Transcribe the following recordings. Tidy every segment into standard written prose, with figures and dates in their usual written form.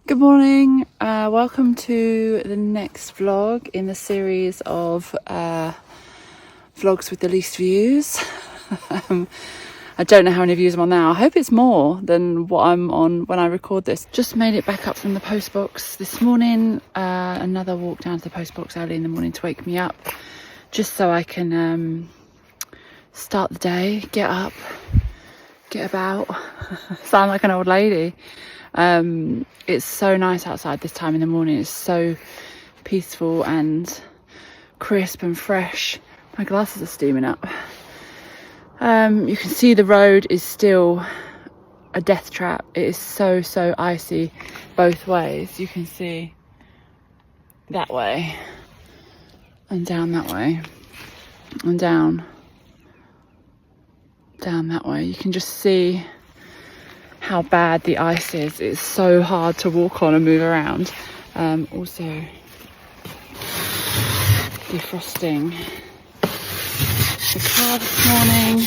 Good morning, welcome to the next vlog in the series of vlogs with the least views. I don't know how many views I'm on now. I hope it's more than what I'm on when I record this. Just made it back up from the post box this morning. Another walk down to the post box early in the morning to wake me up, just so I can start the day, get up, get about, sound like an old lady. It's so nice outside this time in the morning. It's so peaceful and crisp and fresh. My glasses are steaming up. You can see the road is still a death trap. It is so icy both ways. You can see that way and down that way and down that way. You can just see how bad the ice is. It's so hard to walk on and move around. Also defrosting the car this morning.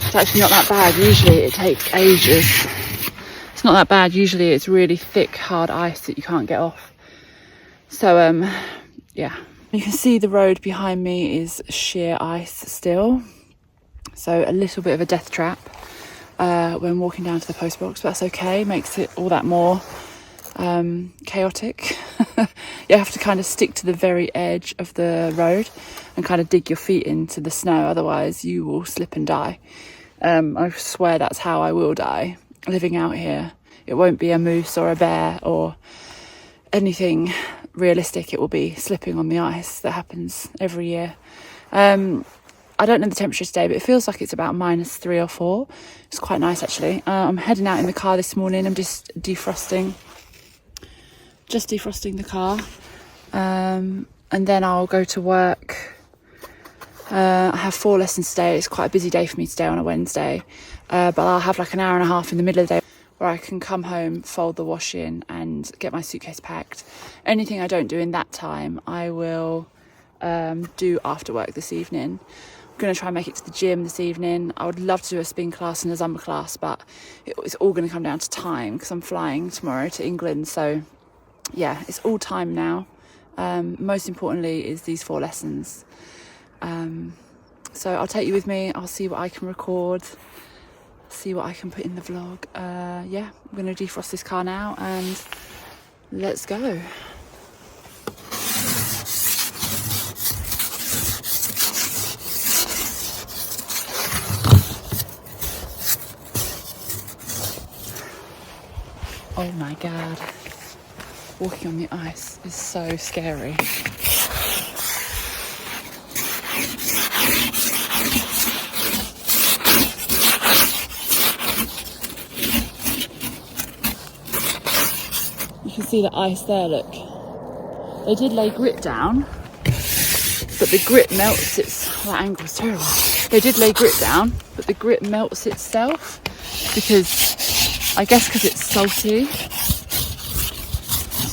It's actually not that bad. Usually it takes ages. It's not that bad. Usually it's really thick, hard ice that you can't get off. So yeah, you can see the road behind me is sheer ice still. So a little bit of a death trap when walking down to the post box, but that's okay. Makes it all that more chaotic. You have to kind of stick to the very edge of the road and kind of dig your feet into the snow, otherwise you will slip and die. I swear that's how I will die living out here. It won't be a moose or a bear or anything realistic. It will be slipping on the ice that happens every year. I don't know the temperature today, but it feels like it's about -3 or 4. It's quite nice actually. I'm heading out in the car this morning. I'm just defrosting the car, and then I'll go to work. I have 4 lessons today. It's quite a busy day for me today on a Wednesday, but I'll have like an hour and a half in the middle of the day where I can come home, fold the washing and get my suitcase packed. Anything I don't do in that time I will do after work this evening. I'm going to try and make it to the gym this evening. I would love to do a spin class and a Zumba class, but it's all going to come down to time because I'm flying tomorrow to England. So yeah, it's all time now. Most importantly is these 4 lessons. So I'll take you with me. I'll see what I can record, see what I can put in the vlog. Yeah, I'm going to defrost this car now and let's go. Oh my God, walking on the ice is so scary. You can see the ice there, look. They did lay grit down, but the grit melts that angle's terrible. They did lay grit down, but the grit melts itself because I guess because it's salty.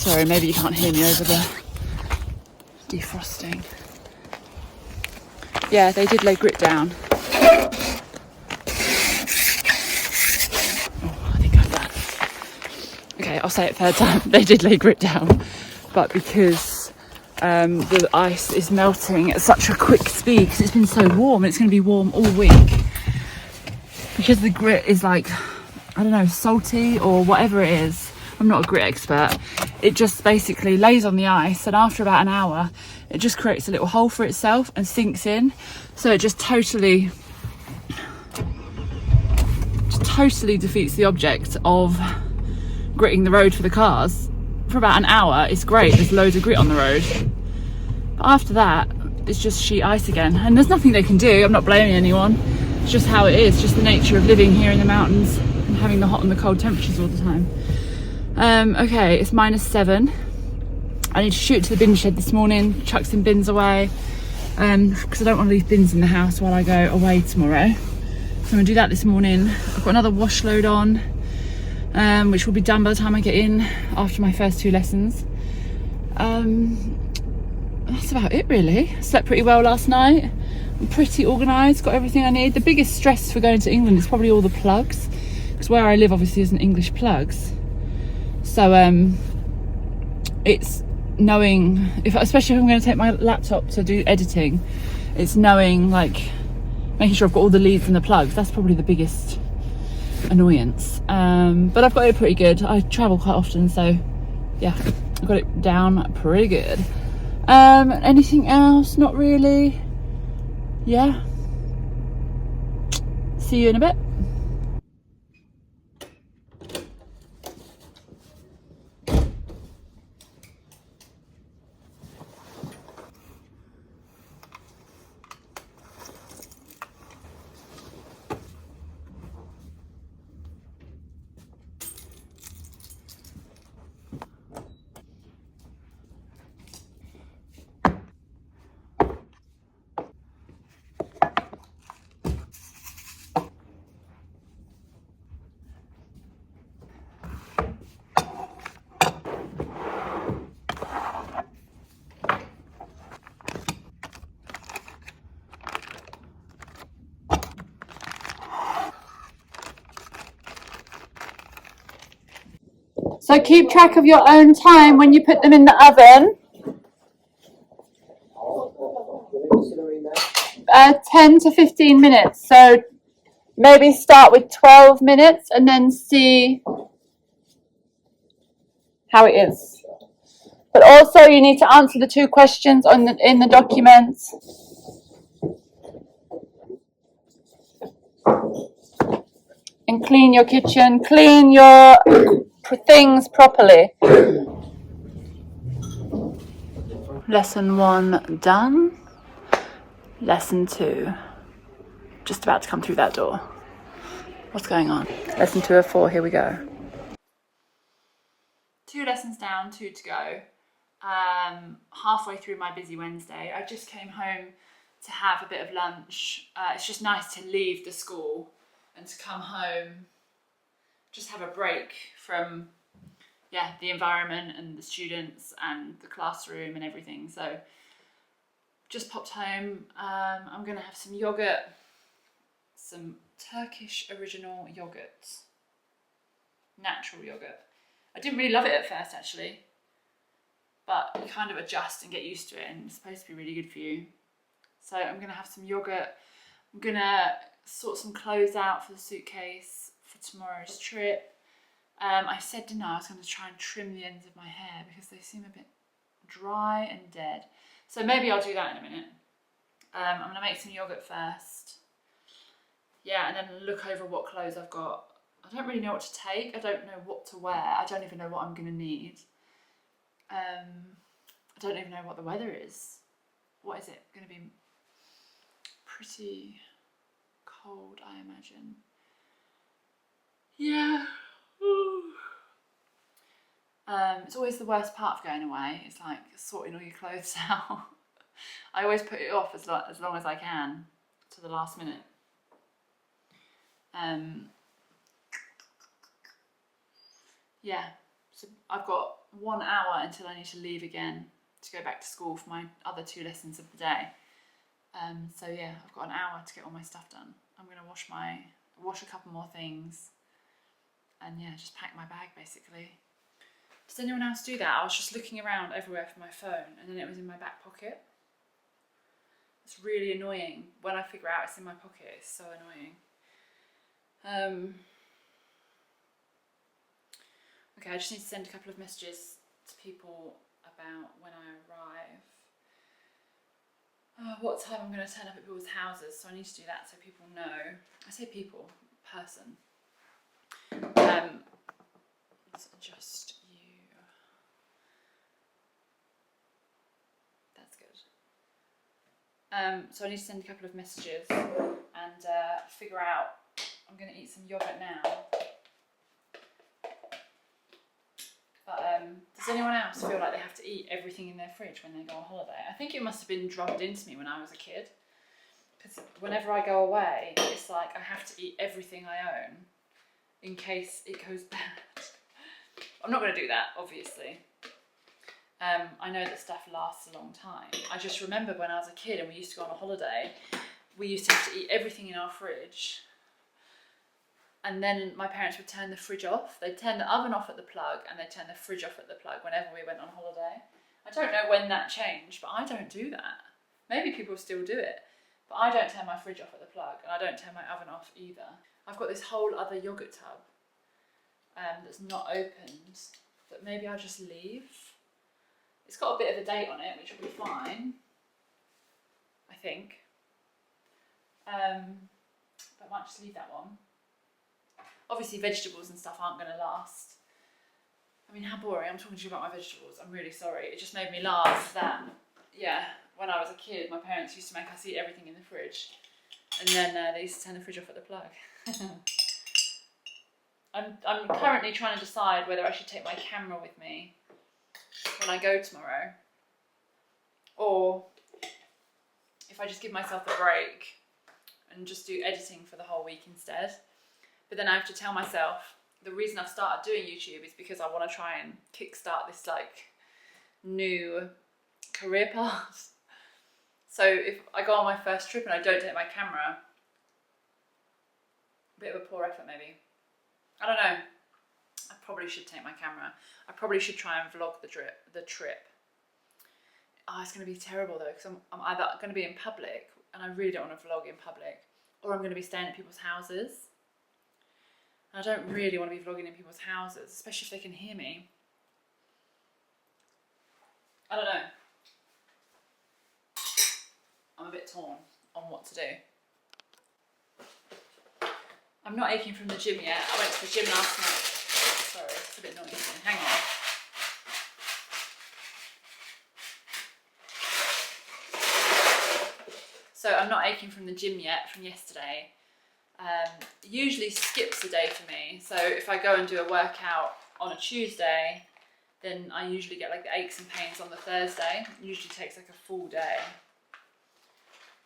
Sorry, maybe you can't hear me over the defrosting. Yeah, they did lay grit down. Oh, I think I've done. Okay, I'll say it third time. They did lay grit down, but because the ice is melting at such a quick speed, because it's been so warm, and it's going to be warm all week, because the grit is like, I don't know, salty or whatever it is. I'm not a grit expert. It just basically lays on the ice, and after about an hour it just creates a little hole for itself and sinks in. So it just totally defeats the object of gritting the road for the cars. For about an hour it's great, there's loads of grit on the road, but after that it's just sheet ice again, and there's nothing they can do. I'm not blaming anyone, it's just how it is, just the nature of living here in the mountains and having the hot and the cold temperatures all the time. Okay, it's -7. I need to shoot to the bin shed this morning, chuck some bins away, because I don't want to leave bins in the house while I go away tomorrow. So I'm going to do that this morning. I've got another wash load on, which will be done by the time I get in after my first 2 lessons. That's about it really. I slept pretty well last night. I'm pretty organised, got everything I need. The biggest stress for going to England is probably all the plugs, because where I live obviously isn't English plugs. So it's knowing, especially if I'm going to take my laptop to do editing, it's knowing, like, making sure I've got all the leads and the plugs. That's probably the biggest annoyance. But I've got it pretty good. I travel quite often, so yeah, I've got it down pretty good. Anything else? Not really. Yeah. See you in a bit. So keep track of your own time when you put them in the oven. 10 to 15 minutes. So maybe start with 12 minutes and then see how it is. But also you need to answer the 2 questions in the documents. And clean your kitchen, clean your things properly. Lesson 1 done. Lesson 2 just about to come through that door. What's going on? Lesson 2 of 4, here we go. 2 lessons down, 2 to go. Halfway through my busy Wednesday. I just came home to have a bit of lunch. It's just nice to leave the school and to come home, just have a break from the environment and the students and the classroom and everything. So just popped home. I'm gonna have some yogurt, some Turkish original yogurt, natural yogurt. I didn't really love it at first actually, but you kind of adjust and get used to it, and it's supposed to be really good for you. So I'm gonna have some yogurt. I'm gonna sort some clothes out for the suitcase for tomorrow's trip. I said, didn't I was going to try and trim the ends of my hair because they seem a bit dry and dead. So maybe I'll do that in a minute. I'm going to make some yogurt first. Yeah, and then look over what clothes I've got. I don't really know what to take. I don't know what to wear. I don't even know what I'm going to need. I don't even know what the weather is. What is it going to be? Pretty cold, I imagine. Yeah. It's always the worst part of going away. It's like sorting all your clothes out. I always put it off as long as I can to the last minute. Yeah, so I've got 1 hour until I need to leave again to go back to school for my other 2 lessons of the day. So yeah, I've got an hour to get all my stuff done. I'm gonna wash a couple more things, and yeah, just pack my bag basically. Does anyone else do that? I was just looking around everywhere for my phone and then it was in my back pocket. It's really annoying when I figure out it's in my pocket. It's so annoying. Okay, I just need to send a couple of messages to people about when I arrive. What time I'm going to turn up at people's houses, so I need to do that so people know. I say people, person. Let's adjust you. That's good. So I need to send a couple of messages and figure out. I'm going to eat some yogurt now. But does anyone else feel like they have to eat everything in their fridge when they go on holiday? I think it must have been drummed into me when I was a kid. Because whenever I go away, it's like I have to eat everything I own in case it goes bad. I'm not going to do that, obviously. I know that stuff lasts a long time. I just remember when I was a kid and we used to go on a holiday, we used to have to eat everything in our fridge. And then my parents would turn the fridge off. They'd turn the oven off at the plug and they'd turn the fridge off at the plug whenever we went on holiday. I don't know when that changed, but I don't do that. Maybe people still do it, but I don't turn my fridge off at the plug and I don't turn my oven off either. I've got this whole other yogurt tub that's not opened, that maybe I'll just leave. It's got a bit of a date on it, which will be fine, I think. But I might just leave that one. Obviously vegetables and stuff aren't going to last. I mean, how boring, I'm talking to you about my vegetables, I'm really sorry. It just made me laugh that, yeah, when I was a kid, my parents used to make us eat everything in the fridge. And then they used to turn the fridge off at the plug. I'm currently trying to decide whether I should take my camera with me when I go tomorrow, or if I just give myself a break and just do editing for the whole week instead. But then I have to tell myself the reason I've started doing YouTube is because I want to try and kickstart this like new career path. So if I go on my first trip and I don't take my camera, a bit of a poor effort maybe. I don't know. I probably should take my camera. I probably should try and vlog the trip. Oh, it's going to be terrible though, because I'm either going to be in public, and I really don't want to vlog in public, or I'm going to be staying at people's houses. And I don't really want to be vlogging in people's houses, especially if they can hear me. I don't know. I'm a bit torn on what to do. I'm not aching from the gym yet. I went to the gym last night. Sorry, it's a bit noisy. Hang on. So I'm not aching from the gym yet from yesterday. Usually skips a day for me. So if I go and do a workout on a Tuesday, then I usually get like the aches and pains on the Thursday. It usually takes like a full day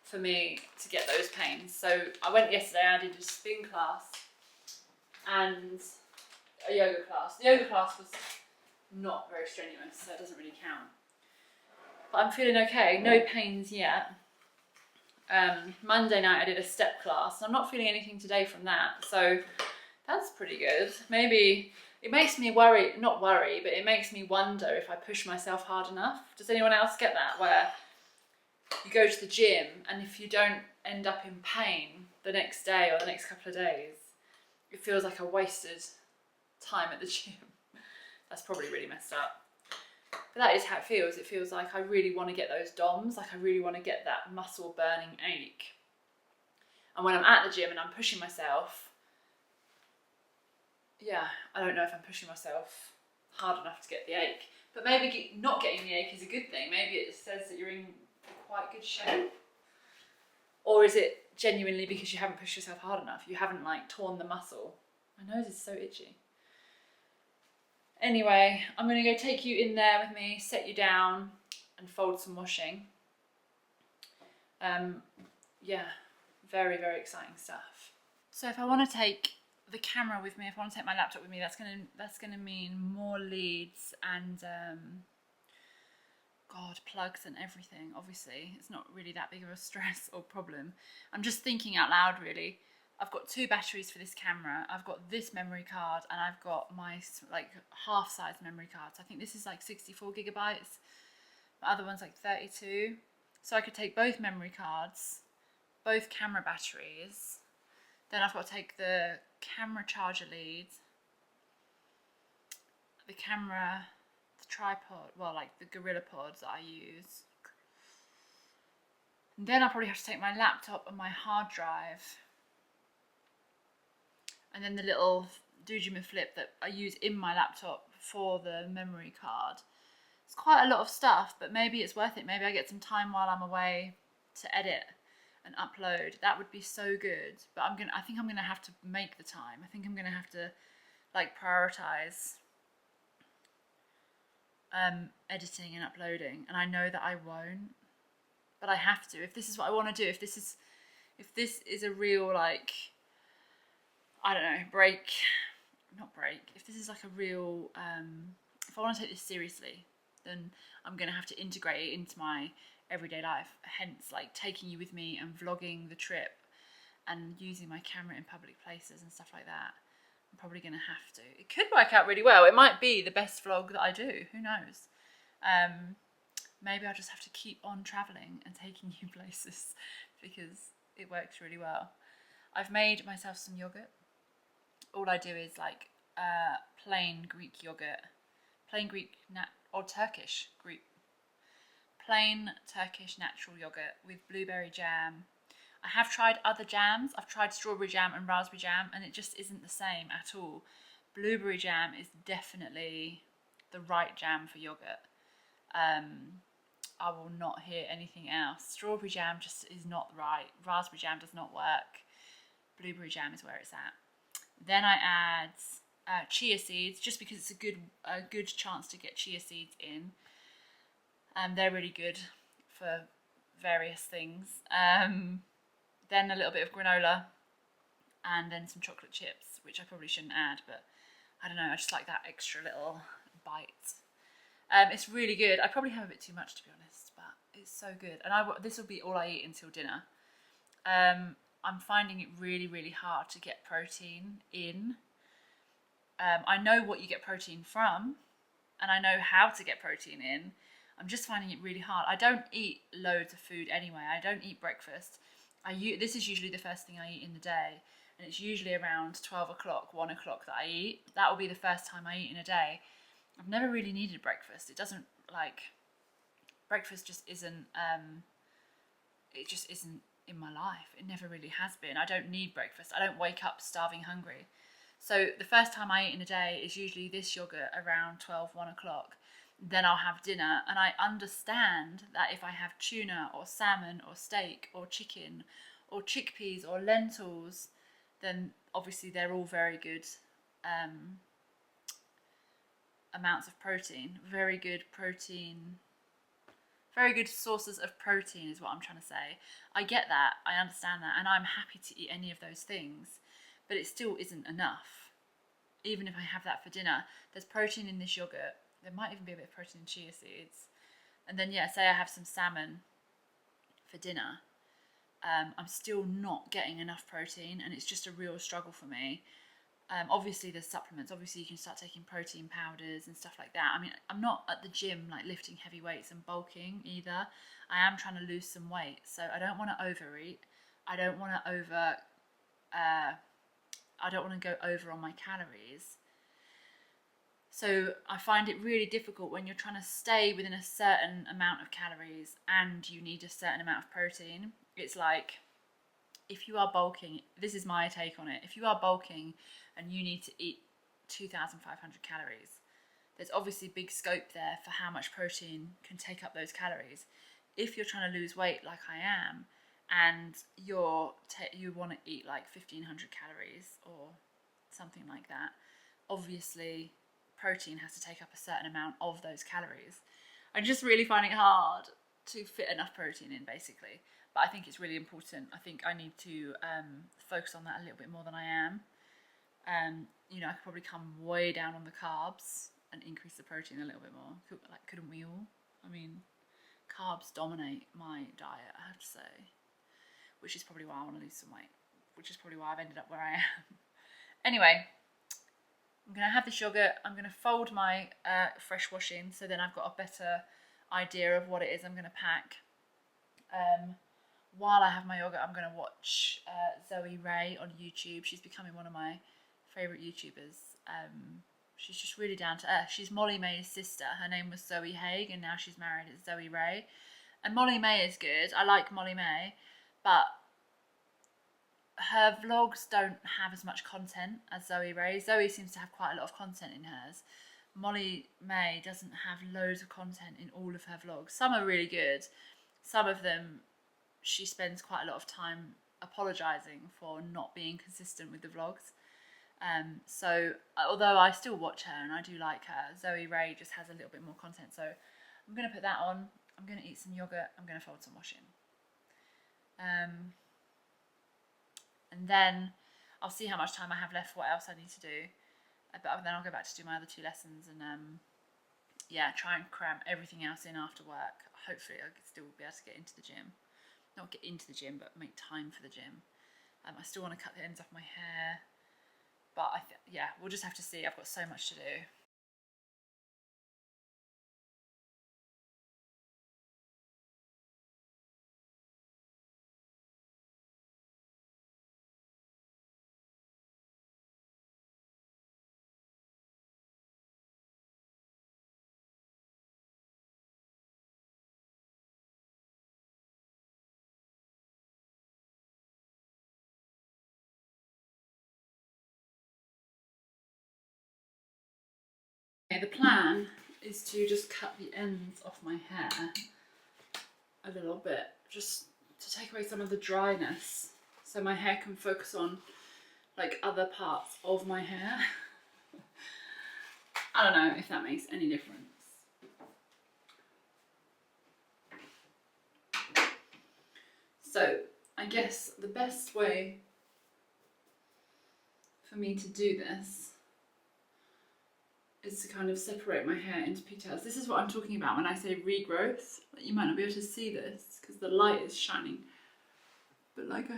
for me to get those pains. So I went yesterday, I did a spin class and a yoga class. The yoga class was not very strenuous, so it doesn't really count. But I'm feeling okay, no pains yet. Monday night I did a step class and I'm not feeling anything today from that, so that's pretty good. Maybe it makes me worry, not worry, but it makes me wonder if I push myself hard enough. Does anyone else get that, where you go to the gym and if you don't end up in pain the next day or the next couple of days, it feels like a wasted time at the gym? That's probably really messed up. But that is how it feels. It feels like I really want to get those DOMs, like I really want to get that muscle burning ache. And when I'm at the gym and I'm pushing myself, yeah, I don't know if I'm pushing myself hard enough to get the ache. But maybe not getting the ache is a good thing. Maybe it says that you're in quite good shape. Or is it genuinely because you haven't pushed yourself hard enough? You haven't like torn the muscle. My nose is so itchy. Anyway, I'm going to go take you in there with me, set you down and fold some washing. Yeah, very, very exciting stuff. So if I want to take the camera with me, if I want to take my laptop with me, that's gonna mean more leads and God, plugs and everything. Obviously, it's not really that big of a stress or problem. I'm just thinking out loud, really. I've got 2 batteries for this camera. I've got this memory card and I've got my like half-size memory cards. I think this is like 64 gigabytes. The other one's like 32. So I could take both memory cards, both camera batteries. Then I've got to take the camera charger lead, the camera, the tripod, well, like the Gorilla Pods that I use. And then I'll probably have to take my laptop and my hard drive. And then the little Dojima Flip that I use in my laptop for the memory card. It's quite a lot of stuff, but maybe it's worth it. Maybe I get some time while I'm away to edit and upload. That would be so good. But I think I'm gonna have to make the time. I think I'm gonna have to like prioritize editing and uploading. And I know that I won't, but I have to. If this is what I want to do, if this is a real like, I don't know, if this is like a real, if I want to take this seriously, then I'm going to have to integrate it into my everyday life. Hence, like taking you with me and vlogging the trip and using my camera in public places and stuff like that. I'm probably going to have to. It could work out really well. It might be the best vlog that I do. Who knows? Maybe I'll just have to keep on travelling and taking you places because it works really well. I've made myself some yogurt. All I do is like plain Greek yogurt, plain Greek or Turkish Greek, plain Turkish natural yogurt with blueberry jam. I have tried other jams. I've tried strawberry jam and raspberry jam, and it just isn't the same at all. Blueberry jam is definitely the right jam for yogurt. I will not hear anything else. Strawberry jam just is not right. Raspberry jam does not work. Blueberry jam is where it's at. Then I add chia seeds, just because it's a good chance to get chia seeds in. They're really good for various things. Then a little bit of granola, and then some chocolate chips, which I probably shouldn't add, but I don't know, I just like that extra little bite. It's really good. I probably have a bit too much, to be honest, but it's so good. And this will be all I eat until dinner. I'm finding it really, really hard to get protein in. I know what you get protein from, and I know how to get protein in. I'm just finding it really hard. I don't eat loads of food anyway. I don't eat breakfast. This is usually the first thing I eat in the day, and it's usually around 12 o'clock, 1 o'clock that I eat. That will be the first time I eat in a day. I've never really needed breakfast. It doesn't, like, breakfast just isn't, it just isn't in my life. It never really has been. I don't need breakfast. I don't wake up starving hungry. So the first time I eat in a day is usually this yogurt around 12, 1 o'clock. Then I'll have dinner, and I understand that if I have tuna or salmon or steak or chicken or chickpeas or lentils, then obviously they're all very good amounts of protein. Very good sources of protein is what I'm trying to say. I get that, I understand that, and I'm happy to eat any of those things, but it still isn't enough. Even if I have that for dinner, there's protein in this yogurt. There might even be a bit of protein in chia seeds. And then, yeah, say I have some salmon for dinner. I'm still not getting enough protein, and it's just a real struggle for me. Obviously, there's supplements. Obviously, you can start taking protein powders and stuff like that. I mean, I'm not at the gym, like, lifting heavy weights and bulking either. I am trying to lose some weight, so I don't want to overeat. I don't want to go over on my calories. So I find it really difficult when you're trying to stay within a certain amount of calories and you need a certain amount of protein. It's like, if you are bulking, this is my take on it, if you are bulking and you need to eat 2,500 calories, there's obviously big scope there for how much protein can take up those calories. If you're trying to lose weight like I am, and you want to eat like 1,500 calories or something like that, obviously protein has to take up a certain amount of those calories. I'm just really finding it hard to fit enough protein in, basically. But I think it's really important. I think I need to focus on that a little bit more than I am. You know, I could probably come way down on the carbs and increase the protein a little bit more. Couldn't we all? I mean, carbs dominate my diet, I have to say. Which is probably why I want to lose some weight. Which is probably why I've ended up where I am. Anyway, I'm going to have this yogurt. I'm going to fold my fresh wash in, so then I've got a better idea of what it is I'm going to pack. While I have my yogurt, I'm going to watch Zoe Ray on YouTube. She's becoming one of my favourite YouTubers. She's just really down to earth. She's Molly May's sister. Her name was Zoe Haig, and now she's married as Zoe Ray. And Molly May is good. I like Molly May, but her vlogs don't have as much content as Zoe Ray. Zoe seems to have quite a lot of content in hers. Molly May doesn't have loads of content in all of her vlogs. Some are really good. Some of them, she spends quite a lot of time apologising for not being consistent with the vlogs. So although I still watch her and I do like her, Zoe Ray just has a little bit more content. So I'm going to put that on. I'm going to eat some yogurt. I'm going to fold some wash in. And then I'll see how much time I have left, what else I need to do. But then I'll go back to do my other 2 lessons and yeah, try and cram everything else in after work. Hopefully I could still be able to get into the gym. Not get into the gym, but make time for the gym. I still want to cut the ends off my hair, but yeah, we'll just have to see. I've got so much to do. Okay, the plan is to just cut the ends off my hair a little bit, just to take away some of the dryness, so my hair can focus on like other parts of my hair. I don't know if that makes any difference. So I guess the best way for me to do this is to kind of separate my hair into pigtails. This is what I'm talking about when I say regrowth. You might not be able to see this because the light is shining, but like I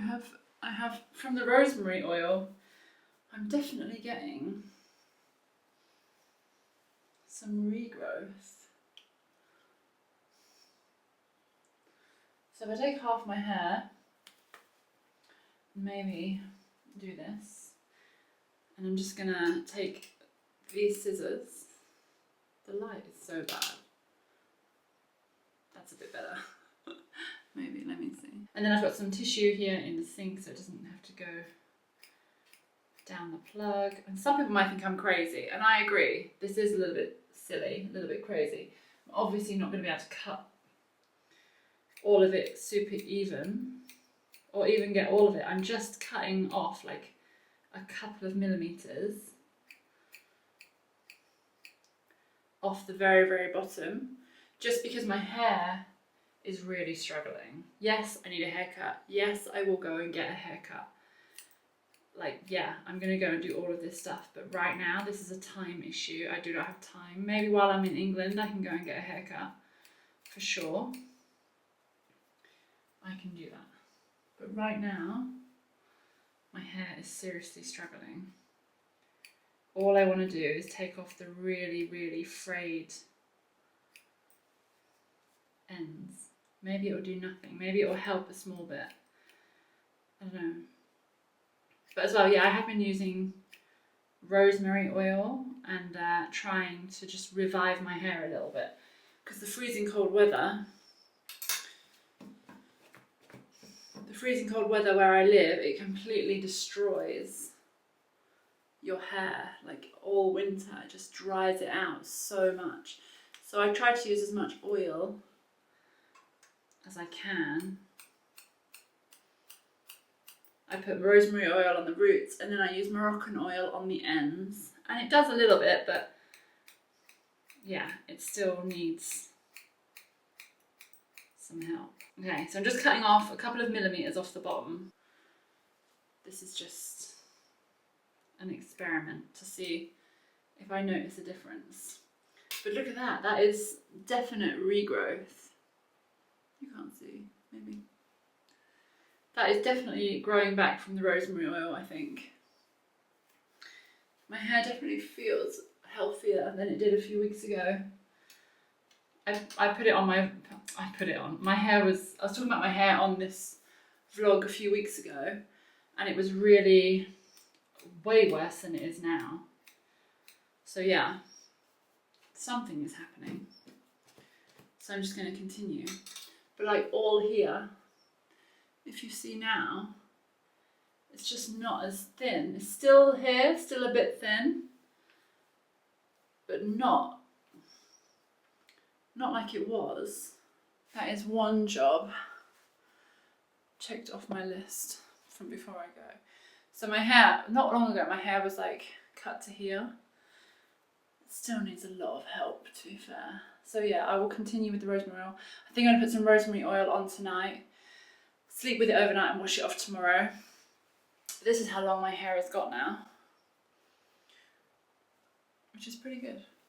have from the rosemary oil, I'm definitely getting some regrowth. So if I take half my hair, maybe do this, and I'm just gonna take these scissors. The light is so bad. That's a bit better. Maybe, let me see. And then I've got some tissue here in the sink so it doesn't have to go down the plug. And some people might think I'm crazy, and I agree. This is a little bit silly, a little bit crazy. I'm obviously not going to be able to cut all of it super even, or even get all of it. I'm just cutting off like a couple of millimeters off the very, very bottom, just because my hair is really struggling. Yes, I need a haircut. Yes, I will go and get a haircut. Like, yeah, I'm gonna go and do all of this stuff, but right now this is a time issue. I do not have time. Maybe while I'm in England I can go and get a haircut, for sure. I can do that. But right now, my hair is seriously struggling. All I want to do is take off the really, really frayed ends. Maybe it'll do nothing. Maybe it'll help a small bit. I don't know. But as well, yeah, I have been using rosemary oil and trying to just revive my hair a little bit. Because the freezing cold weather where I live, it completely destroys your hair. Like all winter, it just dries it out so much. So I try to use as much oil as I can. I put rosemary oil on the roots and then I use Moroccan oil on the ends. And it does a little bit, but yeah, it still needs some help. Okay, so I'm just cutting off a couple of millimeters off the bottom. This is just an experiment to see if I notice a difference. But look at that, that is definite regrowth. You can't see, maybe. That is definitely growing back from the rosemary oil, I think. My hair definitely feels healthier than it did a few weeks ago. I put it on, my hair was, I was talking about my hair on this vlog a few weeks ago, and it was really way worse than it is now. So yeah, something is happening. So I'm just going to continue. But like all here, if you see now, it's just not as thin. It's still here, still a bit thin, but not like it was. That is one job checked off my list from before I go. So my hair, not long ago, my hair was like cut to here. It still needs a lot of help, to be fair. So yeah, I will continue with the rosemary oil. I think I'm gonna put some rosemary oil on tonight, sleep with it overnight and wash it off tomorrow. This is how long my hair has got now, which is pretty good.